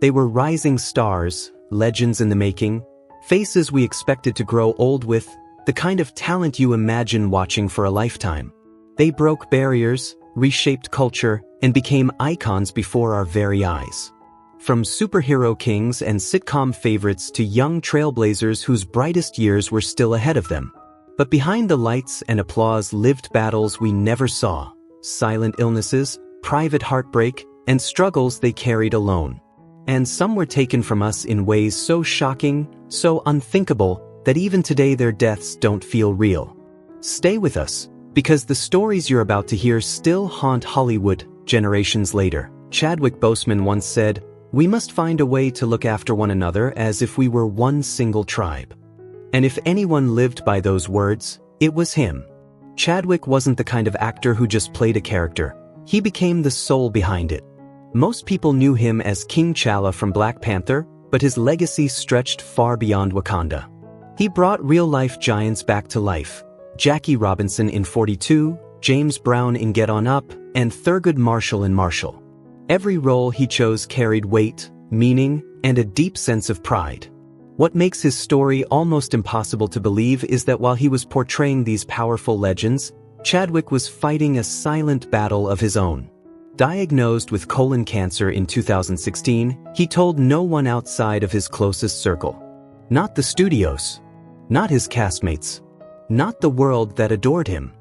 They were rising stars, legends in the making, faces we expected to grow old with, the kind of talent you imagine watching for a lifetime. They broke barriers, reshaped culture, and became icons before our very eyes. From superhero kings and sitcom favorites to young trailblazers whose brightest years were still ahead of them. But behind the lights and applause lived battles we never saw, silent illnesses, private heartbreak, and struggles they carried alone. And some were taken from us in ways so shocking, so unthinkable, that even today their deaths don't feel real. Stay with us, because the stories you're about to hear still haunt Hollywood generations later. Chadwick Boseman once said, "We must find a way to look after one another as if we were one single tribe." And if anyone lived by those words, it was him. Chadwick wasn't the kind of actor who just played a character. He became the soul behind it. Most people knew him as King T'Challa from Black Panther, but his legacy stretched far beyond Wakanda. He brought real-life giants back to life. Jackie Robinson in 42, James Brown in Get On Up, and Thurgood Marshall in Marshall. Every role he chose carried weight, meaning, and a deep sense of pride. What makes his story almost impossible to believe is that while he was portraying these powerful legends, Chadwick was fighting a silent battle of his own. Diagnosed with colon cancer in 2016, he told no one outside of his closest circle. Not the studios. Not his castmates. Not the world that adored him.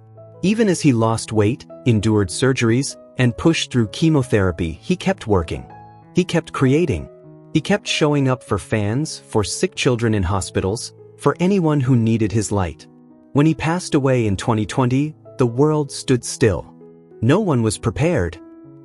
Even as he lost weight, endured surgeries, and pushed through chemotherapy, he kept working. He kept creating. He kept showing up for fans, for sick children in hospitals, for anyone who needed his light. When he passed away in 2020, the world stood still. No one was prepared.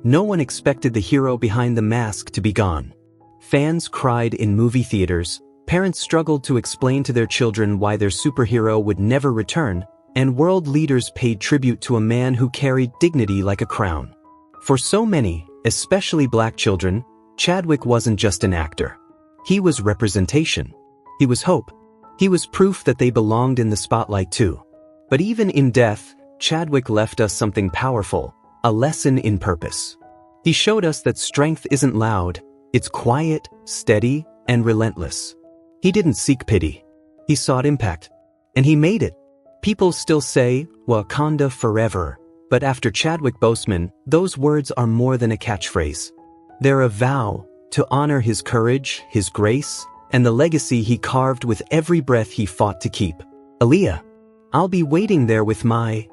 No one expected the hero behind the mask to be gone. Fans cried in movie theaters, parents struggled to explain to their children why their superhero would never return, and world leaders paid tribute to a man who carried dignity like a crown. For so many, especially Black children, Chadwick wasn't just an actor. He was representation. He was hope. He was proof that they belonged in the spotlight too. But even in death, Chadwick left us something powerful, a lesson in purpose. He showed us that strength isn't loud, it's quiet, steady, and relentless. He didn't seek pity. He sought impact. And he made it. People still say, "Wakanda forever," but after Chadwick Boseman, those words are more than a catchphrase. They're a vow to honor his courage, his grace, and the legacy he carved with every breath he fought to keep. Aaliyah, I'll be waiting there with my...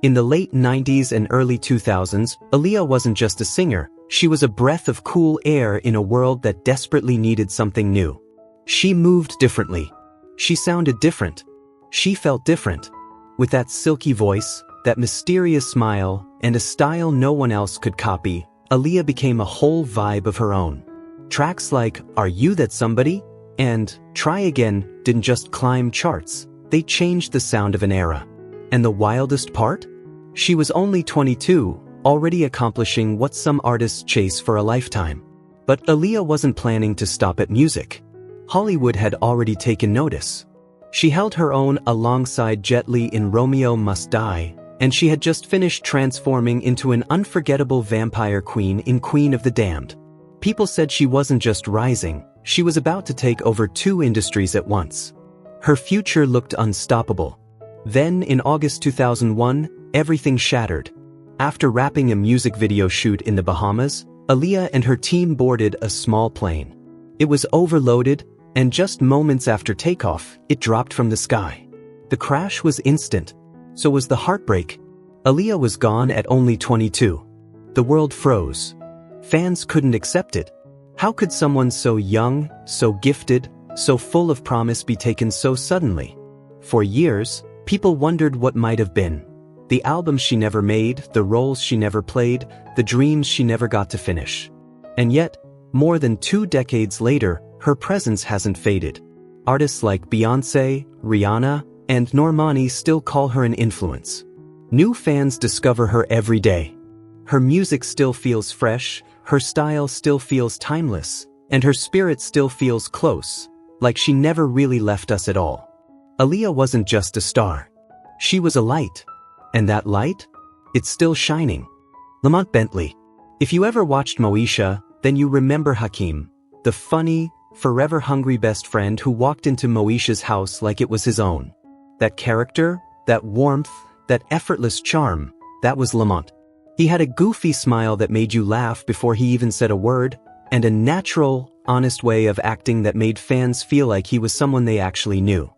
In the late 90s and early 2000s, Aaliyah wasn't just a singer, she was a breath of cool air in a world that desperately needed something new. She moved differently. She sounded different. She felt different. With that silky voice, that mysterious smile, and a style no one else could copy, Aaliyah became a whole vibe of her own. Tracks like "Are You That Somebody?" and "Try Again" didn't just climb charts, they changed the sound of an era. And the wildest part? She was only 22, already accomplishing what some artists chase for a lifetime. But Aaliyah wasn't planning to stop at music. Hollywood had already taken notice. She held her own alongside Jet Li in Romeo Must Die, and she had just finished transforming into an unforgettable vampire queen in Queen of the Damned. People said she wasn't just rising, she was about to take over two industries at once. Her future looked unstoppable. Then, in August 2001, everything shattered. After wrapping a music video shoot in the Bahamas, Aaliyah and her team boarded a small plane. It was overloaded, and just moments after takeoff, it dropped from the sky. The crash was instant. So was the heartbreak. Aaliyah was gone at only 22. The world froze. Fans couldn't accept it. How could someone so young, so gifted, so full of promise be taken so suddenly? For years, people wondered what might have been. The albums she never made, the roles she never played, the dreams she never got to finish. And yet, more than 2 decades later, her presence hasn't faded. Artists like Beyoncé, Rihanna, and Normani still call her an influence. New fans discover her every day. Her music still feels fresh, her style still feels timeless, and her spirit still feels close, like she never really left us at all. Aaliyah wasn't just a star. She was a light. And that light? It's still shining. Lamont Bentley. If you ever watched Moesha, then you remember Hakeem. the funny, forever hungry best friend who walked into Moesha's house like it was his own. That character, that warmth, that effortless charm, that was Lamont. He had a goofy smile that made you laugh before he even said a word, and a natural, honest way of acting that made fans feel like he was someone they actually knew.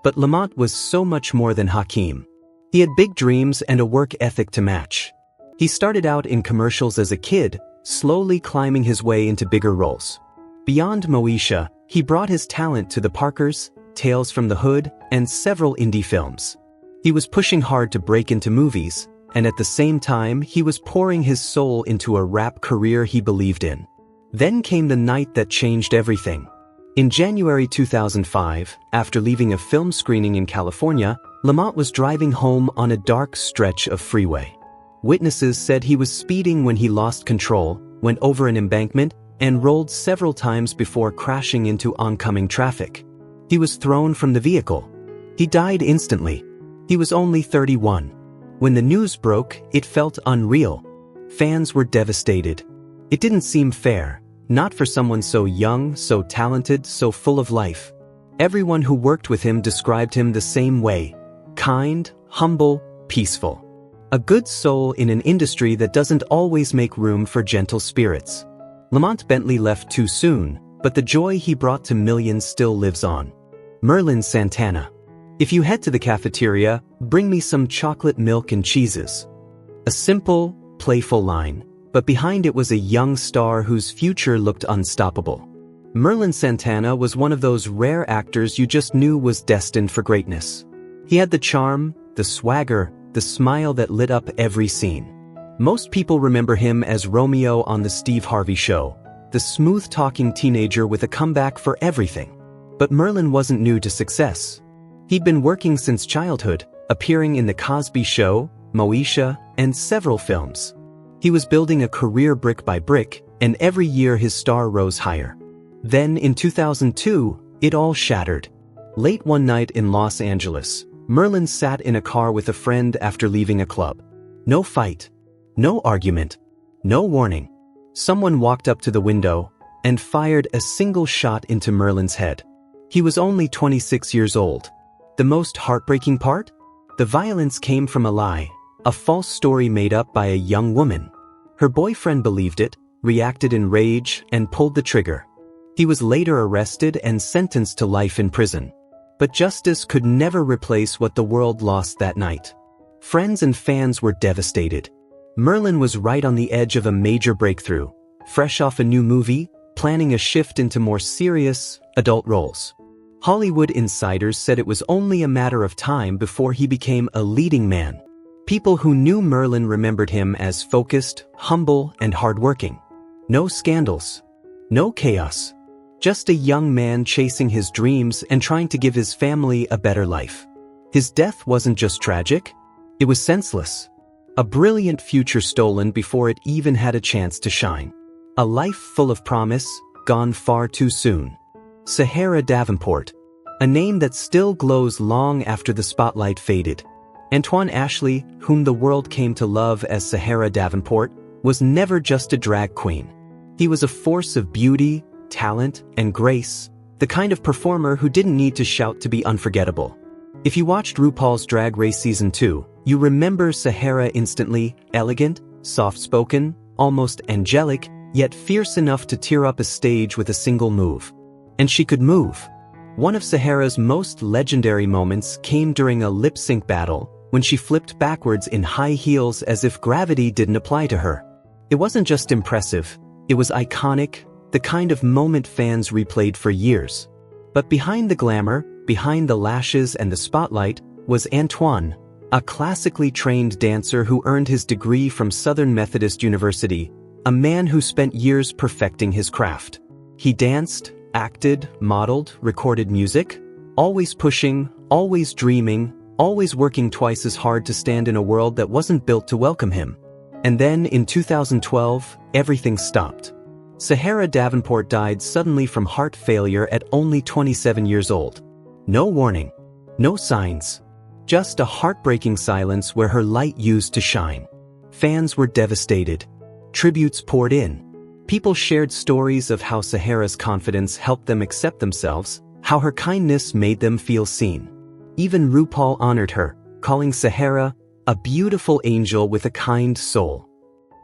But Lamont was so much more than Hakeem. He had big dreams and a work ethic to match. He started out in commercials as a kid, slowly climbing his way into bigger roles. Beyond Moesha, he brought his talent to The Parkers, Tales from the Hood, and several indie films. He was pushing hard to break into movies, and at the same time he was pouring his soul into a rap career he believed in. Then came the night that changed everything. In January 2005, after leaving a film screening in California, Lamont was driving home on a dark stretch of freeway. Witnesses said he was speeding when he lost control, went over an embankment, and rolled several times before crashing into oncoming traffic. He was thrown from the vehicle. He died instantly. He was only 31. When the news broke, it felt unreal. Fans were devastated. It didn't seem fair, not for someone so young, so talented, so full of life. Everyone who worked with him described him the same way: kind, humble, peaceful. A good soul in an industry that doesn't always make room for gentle spirits. Lamont Bentley left too soon, but the joy he brought to millions still lives on. Merlin Santana. If you head to the cafeteria, bring me some chocolate milk and cheeses. A simple, playful line, but behind it was a young star whose future looked unstoppable. Merlin Santana was one of those rare actors you just knew was destined for greatness. He had the charm, the swagger, the smile that lit up every scene. Most people remember him as Romeo on The Steve Harvey Show, the smooth-talking teenager with a comeback for everything. But Merlin wasn't new to success. He'd been working since childhood, appearing in The Cosby Show, Moesha, and several films. He was building a career brick by brick, and every year his star rose higher. Then, in 2002, it all shattered. Late one night in Los Angeles, Merlin sat in a car with a friend after leaving a club. No fight. No argument. No warning. Someone walked up to the window and fired a single shot into Merlin's head. He was only 26 years old. The most heartbreaking part? The violence came from a lie, a false story made up by a young woman. Her boyfriend believed it, reacted in rage, and pulled the trigger. He was later arrested and sentenced to life in prison. But justice could never replace what the world lost that night. Friends and fans were devastated. Merlin was right on the edge of a major breakthrough, fresh off a new movie, planning a shift into more serious, adult roles. Hollywood insiders said it was only a matter of time before he became a leading man. People who knew Merlin remembered him as focused, humble, and hardworking. No scandals. No chaos. Just a young man chasing his dreams and trying to give his family a better life. His death wasn't just tragic, it was senseless. A brilliant future stolen before it even had a chance to shine. A life full of promise, gone far too soon. Sahara Davenport. A name that still glows long after the spotlight faded. Antoine Ashley, whom the world came to love as Sahara Davenport, was never just a drag queen. He was a force of beauty, talent, and grace, the kind of performer who didn't need to shout to be unforgettable. If you watched RuPaul's Drag Race Season 2, you remember Sahara instantly: elegant, soft-spoken, almost angelic, yet fierce enough to tear up a stage with a single move. And she could move. One of Sahara's most legendary moments came during a lip-sync battle, when she flipped backwards in high heels as if gravity didn't apply to her. It wasn't just impressive, it was iconic, the kind of moment fans replayed for years. But behind the glamour, behind the lashes and the spotlight, was Antoine, a classically trained dancer who earned his degree from Southern Methodist University, a man who spent years perfecting his craft. He danced, acted, modeled, recorded music, always pushing, always dreaming, always working twice as hard to stand in a world that wasn't built to welcome him. And then, in 2012, everything stopped. Sahara Davenport died suddenly from heart failure at only 27 years old. No warning. No signs. Just a heartbreaking silence where her light used to shine. Fans were devastated. Tributes poured in. People shared stories of how Sahara's confidence helped them accept themselves, how her kindness made them feel seen. Even RuPaul honored her, calling Sahara a beautiful angel with a kind soul.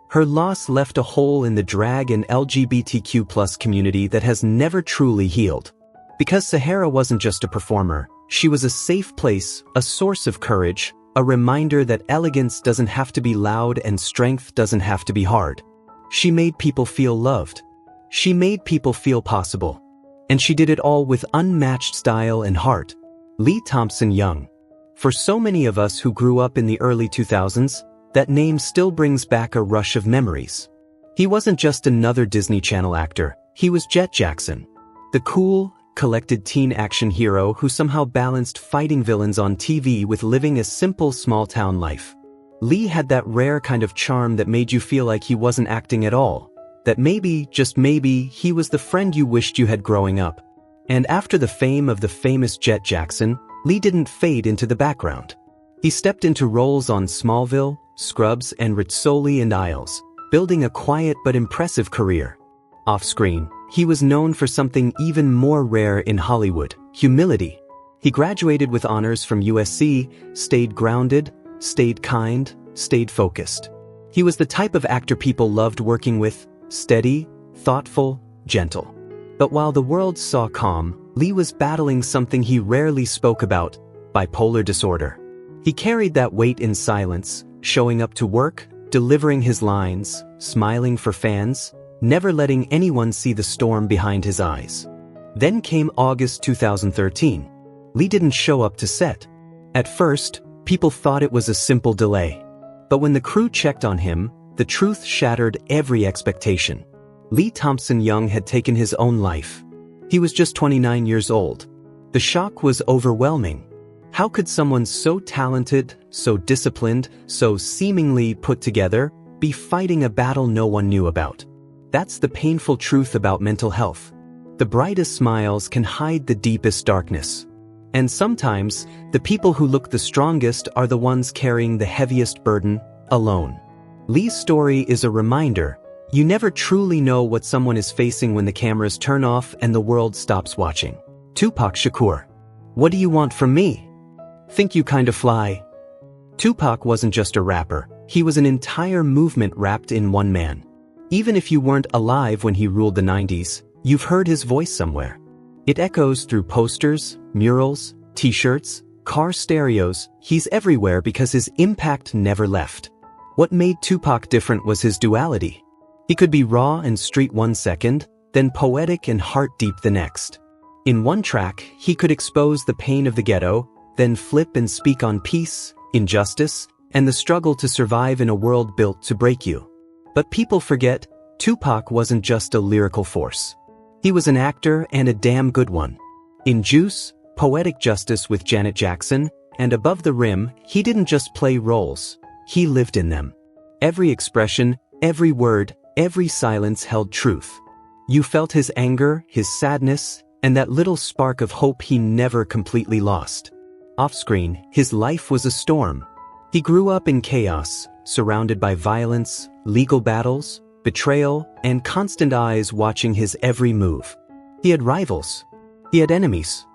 Her loss left a hole in the drag and LGBTQ+ community that has never truly healed. Because Sahara wasn't just a performer, she was a safe place, a source of courage, a reminder that elegance doesn't have to be loud and strength doesn't have to be hard. She made people feel loved. She made people feel possible. And she did it all with unmatched style and heart. Lee Thompson-Young. For so many of us who grew up in the early 2000s, that name still brings back a rush of memories. He wasn't just another Disney Channel actor, he was Jet Jackson. The cool, collected teen action hero who somehow balanced fighting villains on TV with living a simple small-town life. Lee had that rare kind of charm that made you feel like he wasn't acting at all, that maybe, just maybe, he was the friend you wished you had growing up. And after the fame of the famous Jet Jackson, Lee didn't fade into the background. He stepped into roles on Smallville, Scrubs, and Rizzoli and Isles, building a quiet but impressive career. Off-screen, he was known for something even more rare in Hollywood: humility. He graduated with honors from USC, stayed grounded, stayed kind, stayed focused. He was the type of actor people loved working with, steady, thoughtful, gentle. But while the world saw calm, Lee was battling something he rarely spoke about: bipolar disorder. He carried that weight in silence, showing up to work, delivering his lines, smiling for fans, never letting anyone see the storm behind his eyes. Then came August 2013. Lee didn't show up to set. At first, people thought it was a simple delay. But when the crew checked on him, the truth shattered every expectation. Lee Thompson-Young had taken his own life. He was just 29 years old. The shock was overwhelming. How could someone so talented, so disciplined, so seemingly put together, be fighting a battle no one knew about? That's the painful truth about mental health. The brightest smiles can hide the deepest darkness. And sometimes, the people who look the strongest are the ones carrying the heaviest burden, alone. Lee's story is a reminder: you never truly know what someone is facing when the cameras turn off and the world stops watching. Tupac Shakur. What do you want from me? Think you kinda fly? Tupac wasn't just a rapper, he was an entire movement wrapped in one man. Even if you weren't alive when he ruled the 90s, you've heard his voice somewhere. It echoes through posters, murals, t-shirts, car stereos. He's everywhere because his impact never left. What made Tupac different was his duality. He could be raw and street one second, then poetic and heart-deep the next. In one track, he could expose the pain of the ghetto, then flip and speak on peace, injustice, and the struggle to survive in a world built to break you. But people forget, Tupac wasn't just a lyrical force. He was an actor, and a damn good one. In Juice, Poetic Justice with Janet Jackson, and Above the Rim, he didn't just play roles, he lived in them. Every expression, every word, every silence held truth. You felt his anger, his sadness, and that little spark of hope he never completely lost. Off-screen, his life was a storm. He grew up in chaos, surrounded by violence, legal battles, betrayal, and constant eyes watching his every move. He had rivals. He had enemies.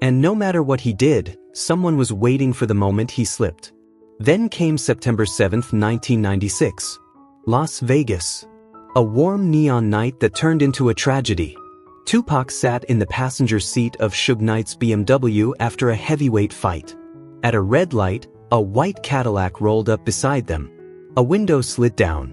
And no matter what he did, someone was waiting for the moment he slipped. Then came September 7, 1996. Las Vegas. A warm neon night that turned into a tragedy. Tupac sat in the passenger seat of Suge Knight's BMW after a heavyweight fight. At a red light, a white Cadillac rolled up beside them. A window slid down.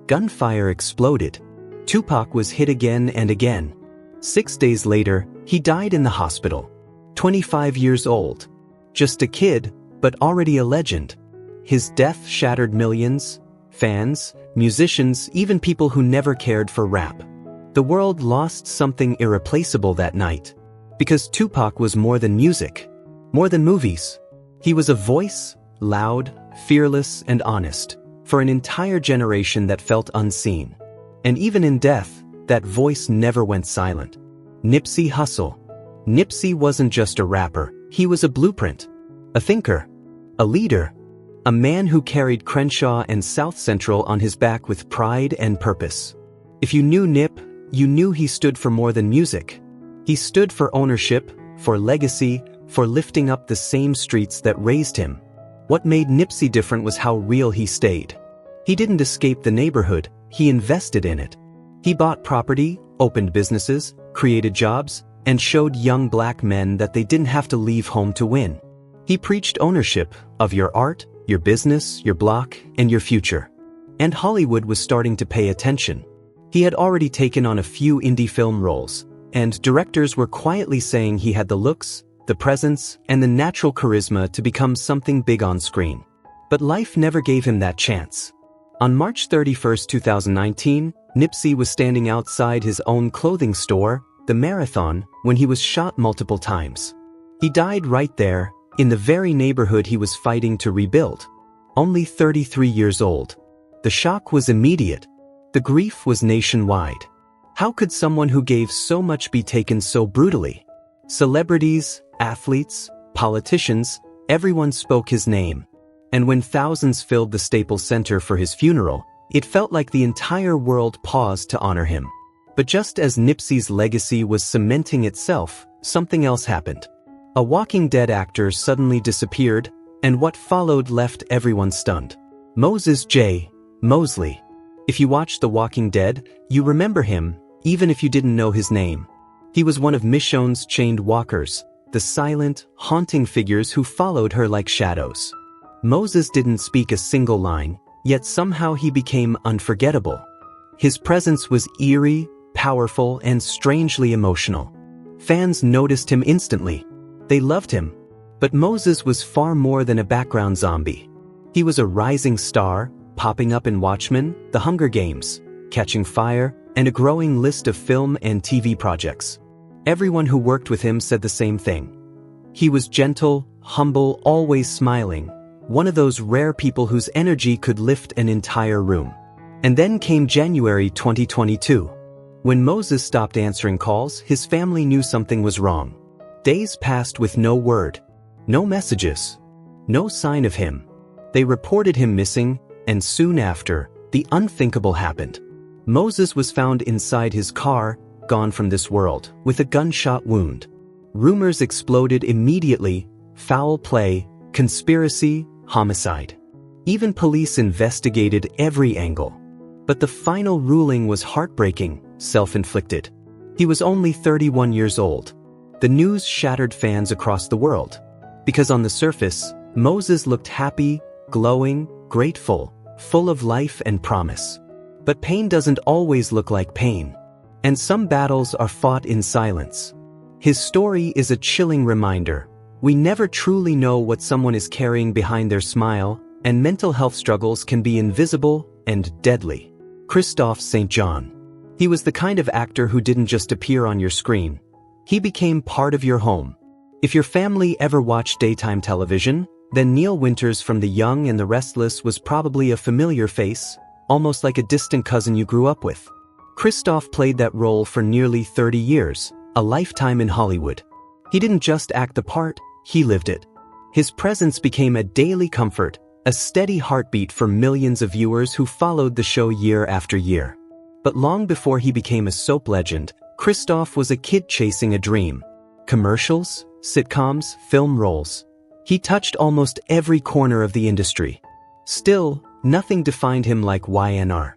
Gunfire exploded. Tupac was hit again and again. 6 days later, he died in the hospital. 25 years old. Just a kid, but already a legend. His death shattered millions, fans, musicians, even people who never cared for rap. The world lost something irreplaceable that night. Because Tupac was more than music, more than movies. He was a voice, loud, fearless, and honest, for an entire generation that felt unseen. And even in death, that voice never went silent. Nipsey Hussle. Nipsey wasn't just a rapper, he was a blueprint. A thinker. A leader. A man who carried Crenshaw and South Central on his back with pride and purpose. If you knew Nip, you knew he stood for more than music. He stood for ownership, for legacy, for lifting up the same streets that raised him. What made Nipsey different was how real he stayed. He didn't escape the neighborhood, he invested in it. He bought property, opened businesses, created jobs, and showed young black men that they didn't have to leave home to win. He preached ownership of your art, your business, your block, and your future. And Hollywood was starting to pay attention. He had already taken on a few indie film roles, and directors were quietly saying he had the looks, the presence, and the natural charisma to become something big on screen. But life never gave him that chance. On March 31, 2019, Nipsey was standing outside his own clothing store, The Marathon, when he was shot multiple times. He died right there, in the very neighborhood he was fighting to rebuild. Only 33 years old. The shock was immediate. The grief was nationwide. How could someone who gave so much be taken so brutally? Celebrities, athletes, politicians, everyone spoke his name. And when thousands filled the Staples Center for his funeral, it felt like the entire world paused to honor him. But just as Nipsey's legacy was cementing itself, something else happened. A Walking Dead actor suddenly disappeared, and what followed left everyone stunned. Moses J. Mosley. If you watched The Walking Dead, you remember him, even if you didn't know his name. He was one of Michonne's chained walkers, the silent, haunting figures who followed her like shadows. Moses didn't speak a single line, yet somehow he became unforgettable. His presence was eerie, powerful, and strangely emotional. Fans noticed him instantly. They loved him. But Moses was far more than a background zombie. He was a rising star, popping up in Watchmen, The Hunger Games, Catching Fire, and a growing list of film and TV projects. Everyone who worked with him said the same thing. He was gentle, humble, always smiling. One of those rare people whose energy could lift an entire room. And then came January 2022. When Moses stopped answering calls, his family knew something was wrong. Days passed with no word, no messages, no sign of him. They reported him missing, and soon after, the unthinkable happened. Moses was found inside his car, gone from this world, with a gunshot wound. Rumors exploded immediately: foul play, conspiracy, homicide. Even police investigated every angle. But the final ruling was heartbreaking, self-inflicted. He was only 31 years old. The news shattered fans across the world. Because on the surface, Moses looked happy, glowing, grateful, full of life and promise. But pain doesn't always look like pain. And some battles are fought in silence. His story is a chilling reminder. We never truly know what someone is carrying behind their smile, and mental health struggles can be invisible and deadly. Christophe St. John. He was the kind of actor who didn't just appear on your screen. He became part of your home. If your family ever watched daytime television, then Neil Winters from The Young and the Restless was probably a familiar face, almost like a distant cousin you grew up with. Christophe played that role for nearly 30 years, a lifetime in Hollywood. He didn't just act the part, he lived it. His presence became a daily comfort, a steady heartbeat for millions of viewers who followed the show year after year. But long before he became a soap legend, Christophe was a kid chasing a dream. Commercials, sitcoms, film roles. He touched almost every corner of the industry. Still, nothing defined him like YNR.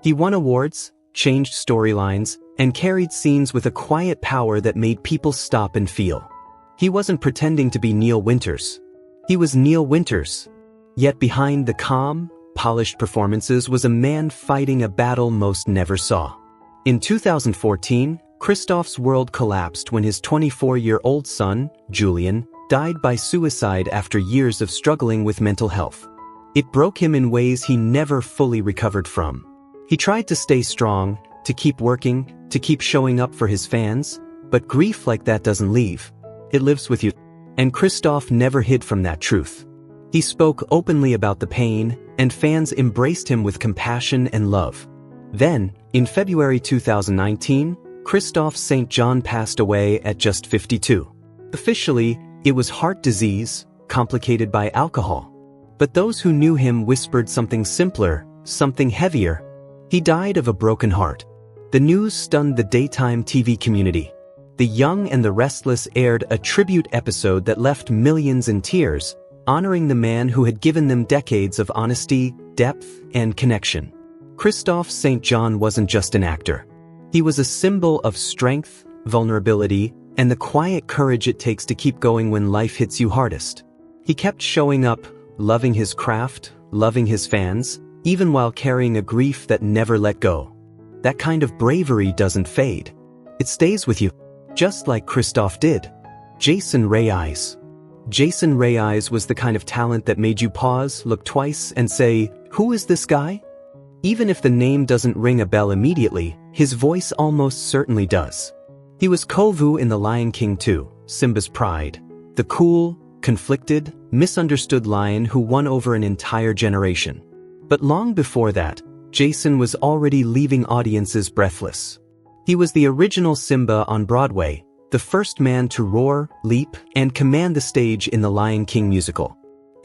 He won awards, changed storylines, and carried scenes with a quiet power that made people stop and feel. He wasn't pretending to be Neil Winters. He was Neil Winters. Yet behind the calm, polished performances was a man fighting a battle most never saw. In 2014, Christophe's world collapsed when his 24-year-old son, Julian, died by suicide after years of struggling with mental health. It broke him in ways he never fully recovered from. He tried to stay strong, to keep working, to keep showing up for his fans, but grief like that doesn't leave. It lives with you. And Christophe never hid from that truth. He spoke openly about the pain, and fans embraced him with compassion and love. Then, in February 2019, Christophe St. John passed away at just 52. Officially, it was heart disease, complicated by alcohol. But those who knew him whispered something simpler, something heavier. He died of a broken heart. The news stunned the daytime TV community. The Young and the Restless aired a tribute episode that left millions in tears, honoring the man who had given them decades of honesty, depth, and connection. Christophe St. John wasn't just an actor. He was a symbol of strength, vulnerability, and the quiet courage it takes to keep going when life hits you hardest. He kept showing up, loving his craft, loving his fans, even while carrying a grief that never let go. That kind of bravery doesn't fade. It stays with you, just like Christophe did. Jason Reyes. Jason Reyes was the kind of talent that made you pause, look twice, and say, "Who is this guy?" Even if the name doesn't ring a bell immediately, his voice almost certainly does. He was Kovu in The Lion King 2, Simba's pride. The cool, conflicted, misunderstood lion who won over an entire generation. But long before that, Jason was already leaving audiences breathless. He was the original Simba on Broadway, the first man to roar, leap, and command the stage in the Lion King musical.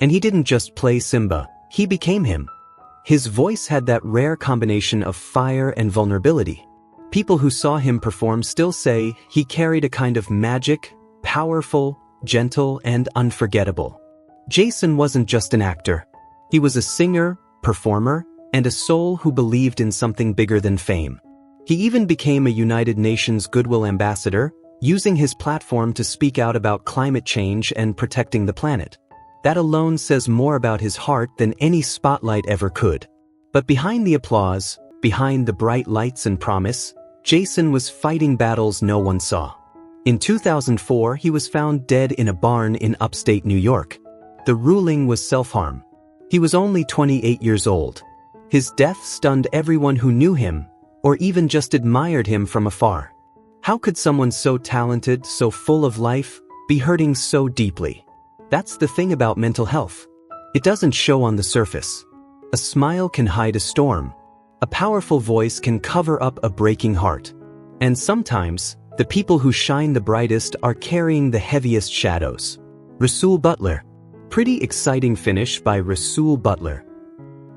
And he didn't just play Simba, he became him. His voice had that rare combination of fire and vulnerability. People who saw him perform still say he carried a kind of magic, powerful, gentle, and unforgettable. Jason wasn't just an actor. He was a singer, performer, and a soul who believed in something bigger than fame. He even became a United Nations Goodwill Ambassador, using his platform to speak out about climate change and protecting the planet. That alone says more about his heart than any spotlight ever could. But behind the applause, behind the bright lights and promise, Jason was fighting battles no one saw. In 2004, he was found dead in a barn in upstate New York. The ruling was self-harm. He was only 28 years old. His death stunned everyone who knew him, or even just admired him from afar. How could someone so talented, so full of life, be hurting so deeply? That's the thing about mental health. It doesn't show on the surface. A smile can hide a storm. A powerful voice can cover up a breaking heart. And sometimes, the people who shine the brightest are carrying the heaviest shadows. Rasul Butler. Pretty exciting finish by Rasul Butler.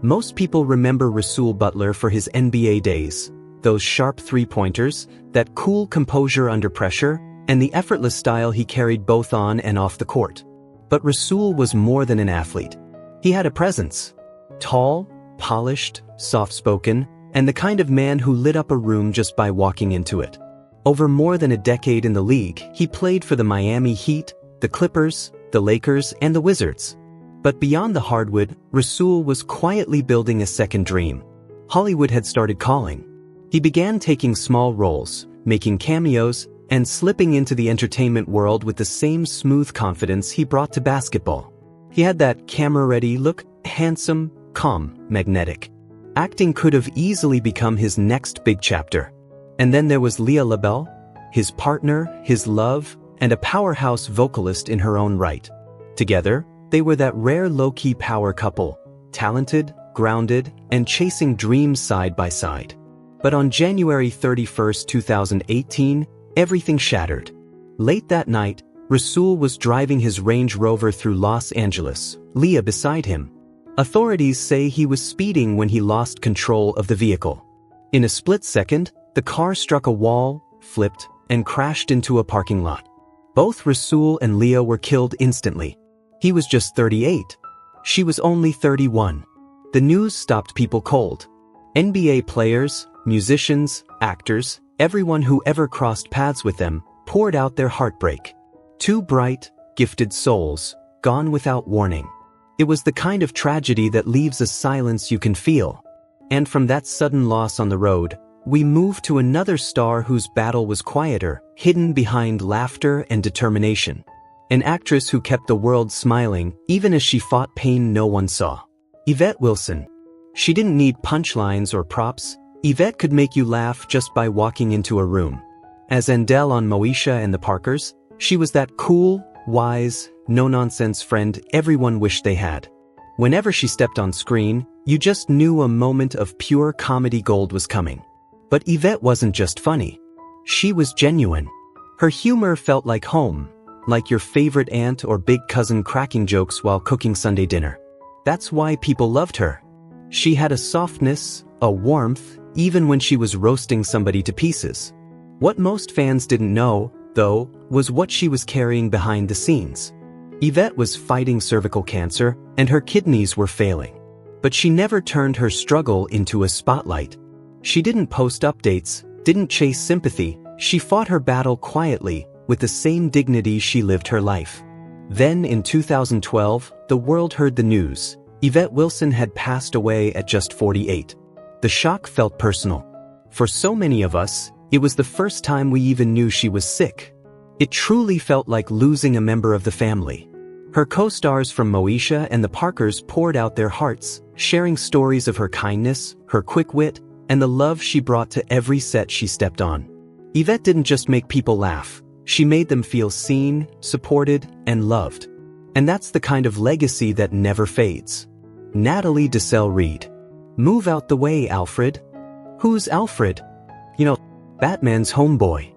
Most people remember Rasul Butler for his NBA days. Those sharp three-pointers, that cool composure under pressure, and the effortless style he carried both on and off the court. But Rasul was more than an athlete. He had a presence. Tall, polished, soft-spoken, and the kind of man who lit up a room just by walking into it. Over more than a decade in the league, he played for the Miami Heat, the Clippers, the Lakers, and the Wizards. But beyond the hardwood, Rasul was quietly building a second dream. Hollywood had started calling. He began taking small roles, making cameos, and slipping into the entertainment world with the same smooth confidence he brought to basketball. He had that camera-ready look, handsome, calm, magnetic. Acting could have easily become his next big chapter. And then there was Leah LaBelle, his partner, his love, and a powerhouse vocalist in her own right. Together, they were that rare low-key power couple, talented, grounded, and chasing dreams side by side. But on January 31st, 2018, everything shattered. Late that night, Rasul was driving his Range Rover through Los Angeles, Leah beside him. Authorities say he was speeding when he lost control of the vehicle. In a split second, the car struck a wall, flipped, and crashed into a parking lot. Both Rasul and Leah were killed instantly. He was just 38. She was only 31. The news stopped people cold. NBA players, musicians, actors, everyone who ever crossed paths with them, poured out their heartbreak. Two bright, gifted souls, gone without warning. It was the kind of tragedy that leaves a silence you can feel. And from that sudden loss on the road, we move to another star whose battle was quieter, hidden behind laughter and determination. An actress who kept the world smiling, even as she fought pain no one saw. Yvette Wilson. She didn't need punchlines or props. Yvette could make you laugh just by walking into a room. As Andelle on Moesha and the Parkers, she was that cool, wise, no-nonsense friend everyone wished they had. Whenever she stepped on screen, you just knew a moment of pure comedy gold was coming. But Yvette wasn't just funny. She was genuine. Her humor felt like home, like your favorite aunt or big cousin cracking jokes while cooking Sunday dinner. That's why people loved her. She had a softness, a warmth, even when she was roasting somebody to pieces. What most fans didn't know, though, was what she was carrying behind the scenes. Yvette was fighting cervical cancer, and her kidneys were failing. But she never turned her struggle into a spotlight. She didn't post updates, didn't chase sympathy, she fought her battle quietly, with the same dignity she lived her life. Then in 2012, the world heard the news. Yvette Wilson had passed away at just 48. The shock felt personal. For so many of us, it was the first time we even knew she was sick. It truly felt like losing a member of the family. Her co-stars from Moesha and the Parkers poured out their hearts, sharing stories of her kindness, her quick wit, and the love she brought to every set she stepped on. Yvette didn't just make people laugh, she made them feel seen, supported, and loved. And that's the kind of legacy that never fades. Natalie Desselle-Reid. Move out the way, Alfred. Who's Alfred? Batman's homeboy.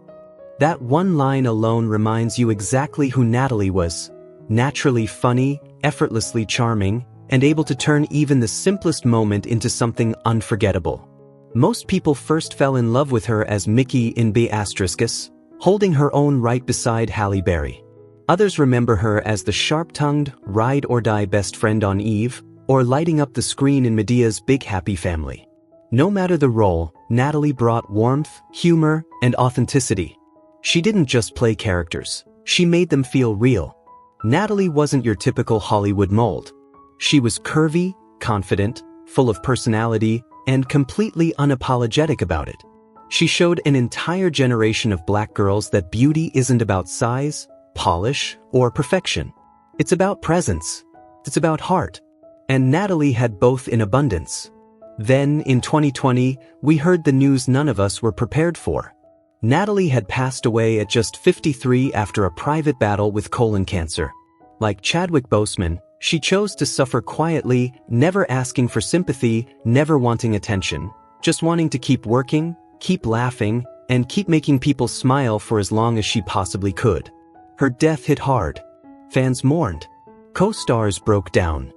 That one line alone reminds you exactly who Natalie was. Naturally funny, effortlessly charming, and able to turn even the simplest moment into something unforgettable. Most people first fell in love with her as Mickey in Beatrice, holding her own right beside Halle Berry. Others remember her as the sharp-tongued, ride-or-die best friend on Eve, or lighting up the screen in Medea's Big Happy Family. No matter the role, Natalie brought warmth, humor, and authenticity. She didn't just play characters, she made them feel real. Natalie wasn't your typical Hollywood mold. She was curvy, confident, full of personality, and completely unapologetic about it. She showed an entire generation of black girls that beauty isn't about size, polish, or perfection. It's about presence. It's about heart. And Natalie had both in abundance. Then, in 2020, we heard the news none of us were prepared for. Natalie had passed away at just 53 after a private battle with colon cancer. Like Chadwick Boseman, she chose to suffer quietly, never asking for sympathy, never wanting attention, just wanting to keep working, keep laughing, and keep making people smile for as long as she possibly could. Her death hit hard. Fans mourned. Co-stars broke down.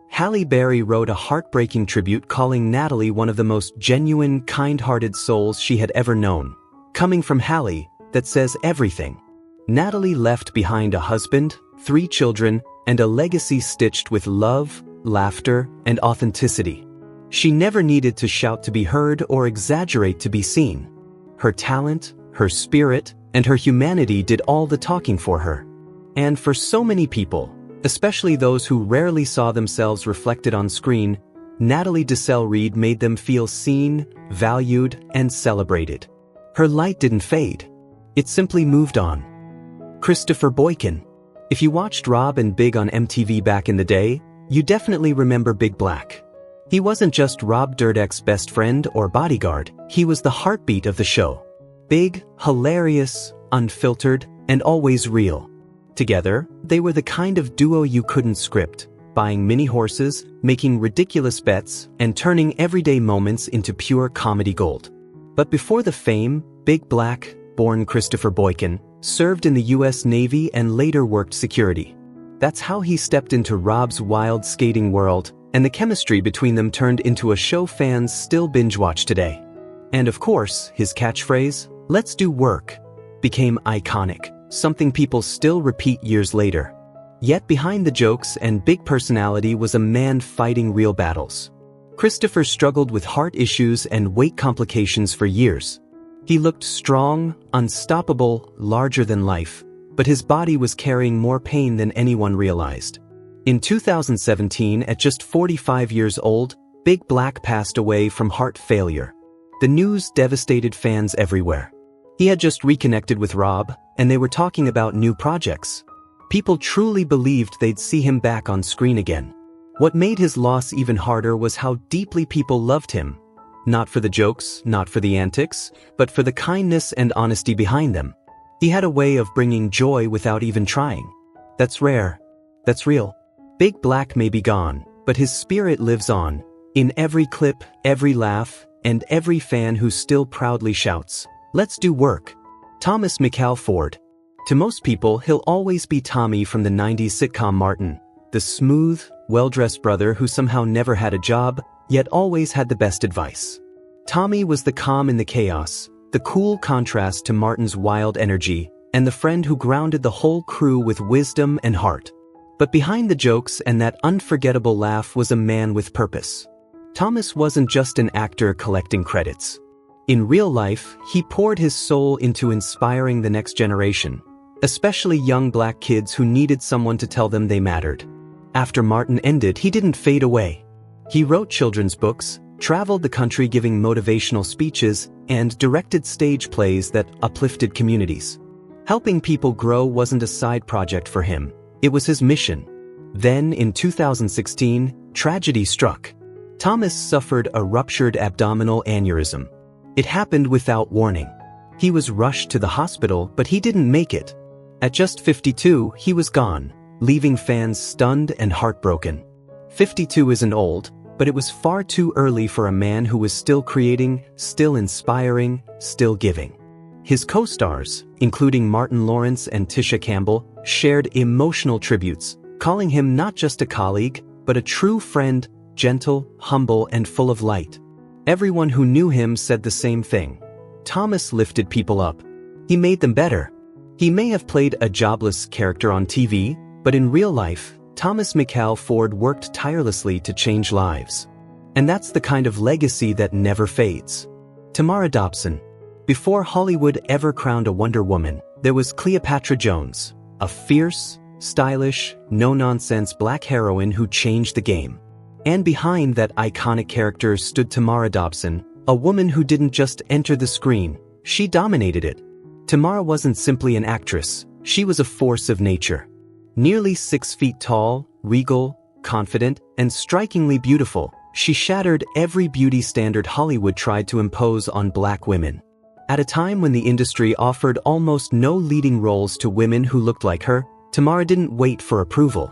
Halle Berry wrote a heartbreaking tribute calling Natalie one of the most genuine, kind-hearted souls she had ever known. Coming from Halle, that says everything. Natalie left behind a husband, 3 children, and a legacy stitched with love, laughter, and authenticity. She never needed to shout to be heard or exaggerate to be seen. Her talent, her spirit, and her humanity did all the talking for her. And for so many people, especially those who rarely saw themselves reflected on screen, Natalie Desselle-Reid made them feel seen, valued, and celebrated. Her light didn't fade. It simply moved on. Christopher Boykin. If you watched Rob and Big on MTV back in the day, you definitely remember Big Black. He wasn't just Rob Dyrdek's best friend or bodyguard, he was the heartbeat of the show. Big, hilarious, unfiltered, and always real. Together, they were the kind of duo you couldn't script, buying mini horses, making ridiculous bets, and turning everyday moments into pure comedy gold. But before the fame, Big Black, born Christopher Boykin, served in the US Navy and later worked security. That's how he stepped into Rob's wild skating world, and the chemistry between them turned into a show fans still binge-watch today. And of course, his catchphrase, "Let's do work," became iconic, something people still repeat years later. Yet behind the jokes and big personality was a man fighting real battles. Christopher struggled with heart issues and weight complications for years. He looked strong, unstoppable, larger than life, but his body was carrying more pain than anyone realized. In 2017, at just 45 years old, Big Black passed away from heart failure. The news devastated fans everywhere. He had just reconnected with Rob, and they were talking about new projects. People truly believed they'd see him back on screen again. What made his loss even harder was how deeply people loved him. Not for the jokes, not for the antics, but for the kindness and honesty behind them. He had a way of bringing joy without even trying. That's rare. That's real. Big Black may be gone, but his spirit lives on, in every clip, every laugh, and every fan who still proudly shouts, "Let's do work." Thomas McCall Ford. To most people, he'll always be Tommy from the 90s sitcom Martin, the smooth, well-dressed brother who somehow never had a job, yet always had the best advice. Tommy was the calm in the chaos, the cool contrast to Martin's wild energy, and the friend who grounded the whole crew with wisdom and heart. But behind the jokes and that unforgettable laugh was a man with purpose. Thomas wasn't just an actor collecting credits. In real life, he poured his soul into inspiring the next generation, especially young black kids who needed someone to tell them they mattered. After Martin ended, he didn't fade away. He wrote children's books, traveled the country giving motivational speeches, and directed stage plays that uplifted communities. Helping people grow wasn't a side project for him, it was his mission. Then, in 2016, tragedy struck. Thomas suffered a ruptured abdominal aneurysm. It happened without warning. He was rushed to the hospital, but he didn't make it. At just 52, he was gone, leaving fans stunned and heartbroken. 52 isn't old, but it was far too early for a man who was still creating, still inspiring, still giving. His co-stars, including Martin Lawrence and Tisha Campbell, shared emotional tributes, calling him not just a colleague, but a true friend, gentle, humble, and full of light. Everyone who knew him said the same thing. Thomas lifted people up. He made them better. He may have played a jobless character on TV, but in real life, Thomas McCall Ford worked tirelessly to change lives. And that's the kind of legacy that never fades. Tamara Dobson. Before Hollywood ever crowned a Wonder Woman, there was Cleopatra Jones, a fierce, stylish, no-nonsense black heroine who changed the game. And behind that iconic character stood Tamara Dobson, a woman who didn't just enter the screen, she dominated it. Tamara wasn't simply an actress, she was a force of nature. Nearly 6 feet tall, regal, confident, and strikingly beautiful, she shattered every beauty standard Hollywood tried to impose on black women. At a time when the industry offered almost no leading roles to women who looked like her, Tamara didn't wait for approval.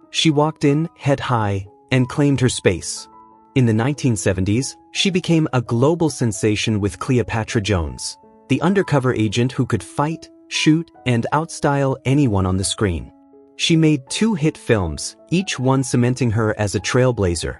She walked in, head high, and claimed her space. In the 1970s, she became a global sensation with Cleopatra Jones, the undercover agent who could fight, shoot, and outstyle anyone on the screen. She made 2 hit films, each one cementing her as a trailblazer.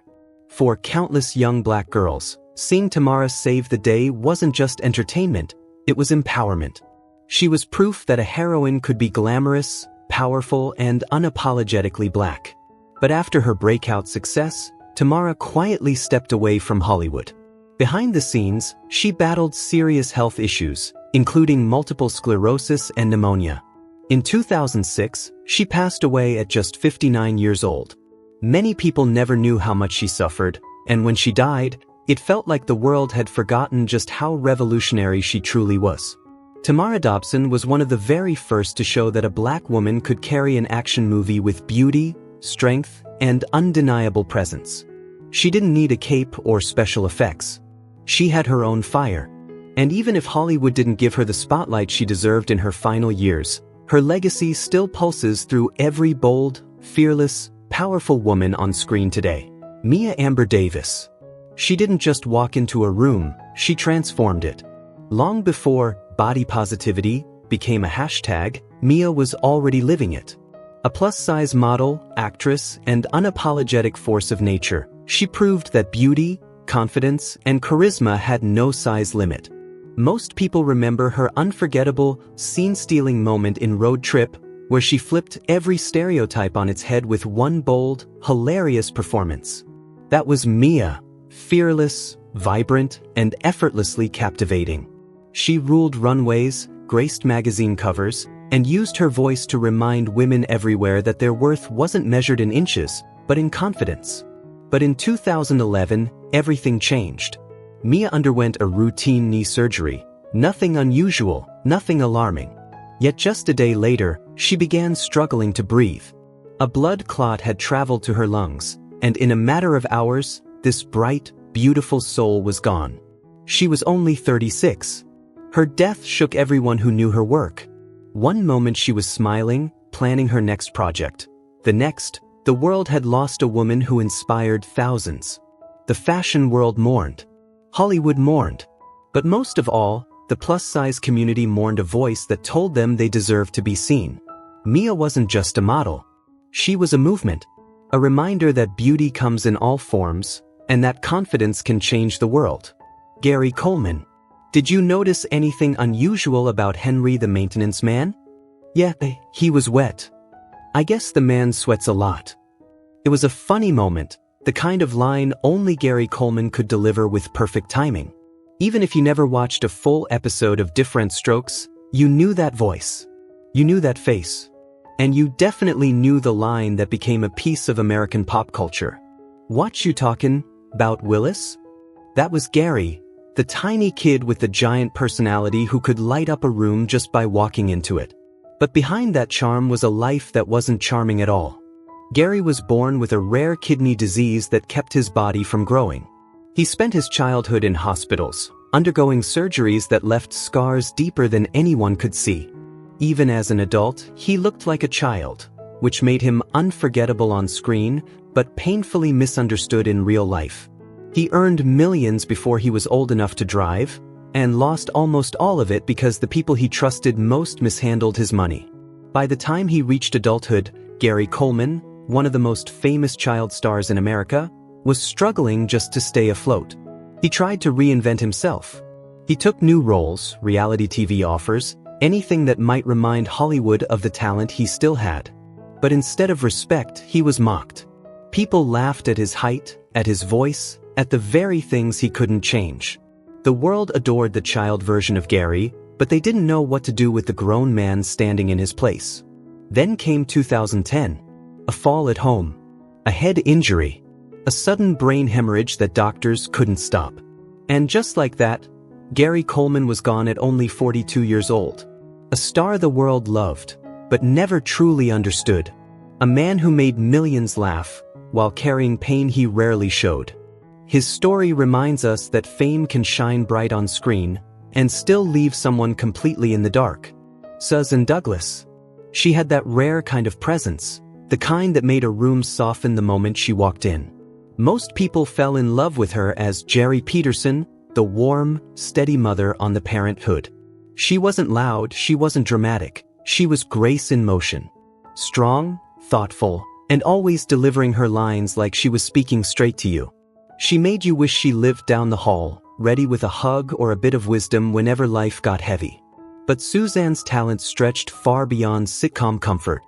For countless young black girls, seeing Tamara save the day wasn't just entertainment, it was empowerment. She was proof that a heroine could be glamorous, powerful, and unapologetically black. But after her breakout success, Tamara quietly stepped away from Hollywood. Behind the scenes, she battled serious health issues, including multiple sclerosis and pneumonia. In 2006, she passed away at just 59 years old. Many people never knew how much she suffered, and when she died, it felt like the world had forgotten just how revolutionary she truly was. Tamara Dobson was one of the very first to show that a black woman could carry an action movie with beauty, strength, and undeniable presence. She didn't need a cape or special effects. She had her own fire. And even if Hollywood didn't give her the spotlight she deserved in her final years, her legacy still pulses through every bold, fearless, powerful woman on screen today. Mia Amber Davis. She didn't just walk into a room, she transformed it. Long before body positivity became a hashtag, Mia was already living it. A plus-size model, actress, and unapologetic force of nature, she proved that beauty, confidence, and charisma had no size limit. Most people remember her unforgettable, scene-stealing moment in Road Trip, where she flipped every stereotype on its head with one bold, hilarious performance. That was Mia, fearless, vibrant, and effortlessly captivating. She ruled runways, graced magazine covers, and used her voice to remind women everywhere that their worth wasn't measured in inches, but in confidence. But in 2011, everything changed. Mia underwent a routine knee surgery, nothing unusual, nothing alarming. Yet just a day later, she began struggling to breathe. A blood clot had traveled to her lungs, and in a matter of hours, this bright, beautiful soul was gone. She was only 36. Her death shook everyone who knew her work. One moment she was smiling, planning her next project. The next, the world had lost a woman who inspired thousands. The fashion world mourned. Hollywood mourned. But most of all, the plus-size community mourned a voice that told them they deserved to be seen. Mia wasn't just a model. She was a movement. A reminder that beauty comes in all forms, and that confidence can change the world. Gary Coleman. Did you notice anything unusual about Henry the maintenance man? Yeah, he was wet. I guess the man sweats a lot. It was a funny moment, the kind of line only Gary Coleman could deliver with perfect timing. Even if you never watched a full episode of Different Strokes, you knew that voice. You knew that face. And you definitely knew the line that became a piece of American pop culture. What you talkin' about, Willis? That was Gary, the tiny kid with the giant personality who could light up a room just by walking into it. But behind that charm was a life that wasn't charming at all. Gary was born with a rare kidney disease that kept his body from growing. He spent his childhood in hospitals, undergoing surgeries that left scars deeper than anyone could see. Even as an adult, he looked like a child, which made him unforgettable on screen, but painfully misunderstood in real life. He earned millions before he was old enough to drive, and lost almost all of it because the people he trusted most mishandled his money. By the time he reached adulthood, Gary Coleman, one of the most famous child stars in America, was struggling just to stay afloat. He tried to reinvent himself. He took new roles, reality TV offers, anything that might remind Hollywood of the talent he still had. But instead of respect, he was mocked. People laughed at his height, at his voice, at the very things he couldn't change. The world adored the child version of Gary, but they didn't know what to do with the grown man standing in his place. Then came 2010. A fall at home. A head injury. A sudden brain hemorrhage that doctors couldn't stop. And just like that, Gary Coleman was gone at only 42 years old. A star the world loved, but never truly understood. A man who made millions laugh, while carrying pain he rarely showed. His story reminds us that fame can shine bright on screen, and still leave someone completely in the dark. Susan Douglas. She had that rare kind of presence, the kind that made a room soften the moment she walked in. Most people fell in love with her as Jerry Peterson, the warm, steady mother on The Parenthood. She wasn't loud, she wasn't dramatic, she was grace in motion. Strong, thoughtful, and always delivering her lines like she was speaking straight to you. She made you wish she lived down the hall, ready with a hug or a bit of wisdom whenever life got heavy. But Suzanne's talent stretched far beyond sitcom comfort.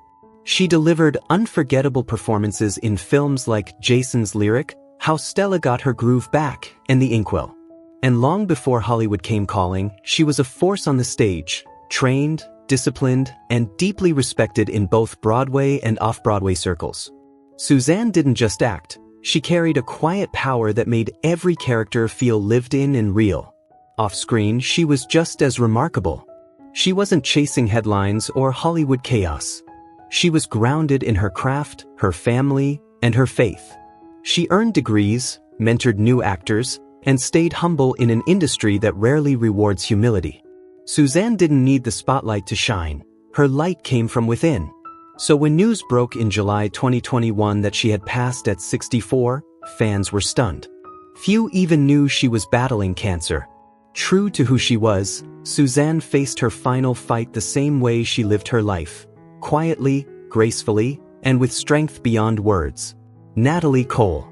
She delivered unforgettable performances in films like Jason's Lyric, How Stella Got Her Groove Back, and The Inkwell. And long before Hollywood came calling, she was a force on the stage, trained, disciplined, and deeply respected in both Broadway and off-Broadway circles. Suzanne didn't just act, she carried a quiet power that made every character feel lived in and real. Off-screen, she was just as remarkable. She wasn't chasing headlines or Hollywood chaos. She was grounded in her craft, her family, and her faith. She earned degrees, mentored new actors, and stayed humble in an industry that rarely rewards humility. Suzanne didn't need the spotlight to shine. Her light came from within. So when news broke in July 2021 that she had passed at 64, fans were stunned. Few even knew she was battling cancer. True to who she was, Suzanne faced her final fight the same way she lived her life. Quietly, gracefully, and with strength beyond words. Natalie Cole.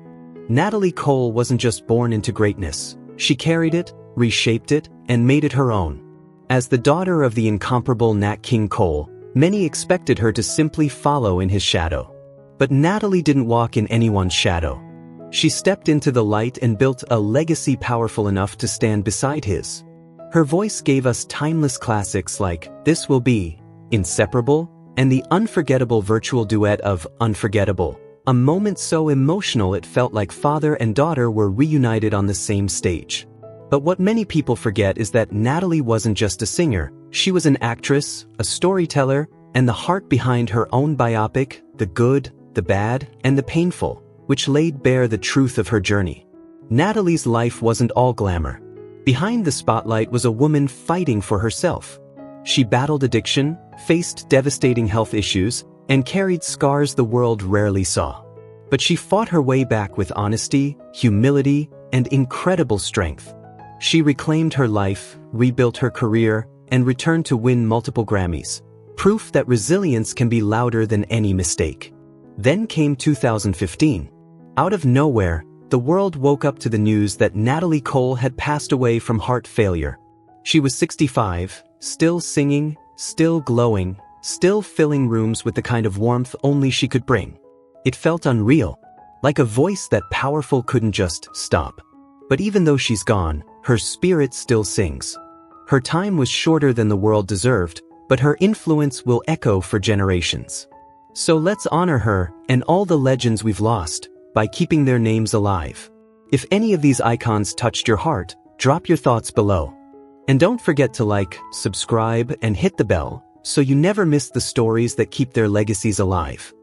Natalie Cole wasn't just born into greatness. She carried it, reshaped it, and made it her own. As the daughter of the incomparable Nat King Cole, many expected her to simply follow in his shadow. But Natalie didn't walk in anyone's shadow. She stepped into the light and built a legacy powerful enough to stand beside his. Her voice gave us timeless classics like This Will Be, Inseparable, and the unforgettable virtual duet of Unforgettable, a moment so emotional it felt like father and daughter were reunited on the same stage. But what many people forget is that Natalie wasn't just a singer, she was an actress, a storyteller, and the heart behind her own biopic, The Good, the Bad, and the Painful, which laid bare the truth of her journey. Natalie's life wasn't all glamour. Behind the spotlight was a woman fighting for herself. She battled addiction, faced devastating health issues, and carried scars the world rarely saw. But she fought her way back with honesty, humility, and incredible strength. She reclaimed her life, rebuilt her career, and returned to win multiple Grammys. Proof that resilience can be louder than any mistake. Then came 2015. Out of nowhere, the world woke up to the news that Natalie Cole had passed away from heart failure. She was 65, still singing, still glowing, still filling rooms with the kind of warmth only she could bring. It felt unreal, like a voice that powerful couldn't just stop. But even though she's gone, her spirit still sings. Her time was shorter than the world deserved, but her influence will echo for generations. So let's honor her and all the legends we've lost by keeping their names alive. If any of these icons touched your heart, drop your thoughts below. And don't forget to like, subscribe, and hit the bell so you never miss the stories that keep their legacies alive.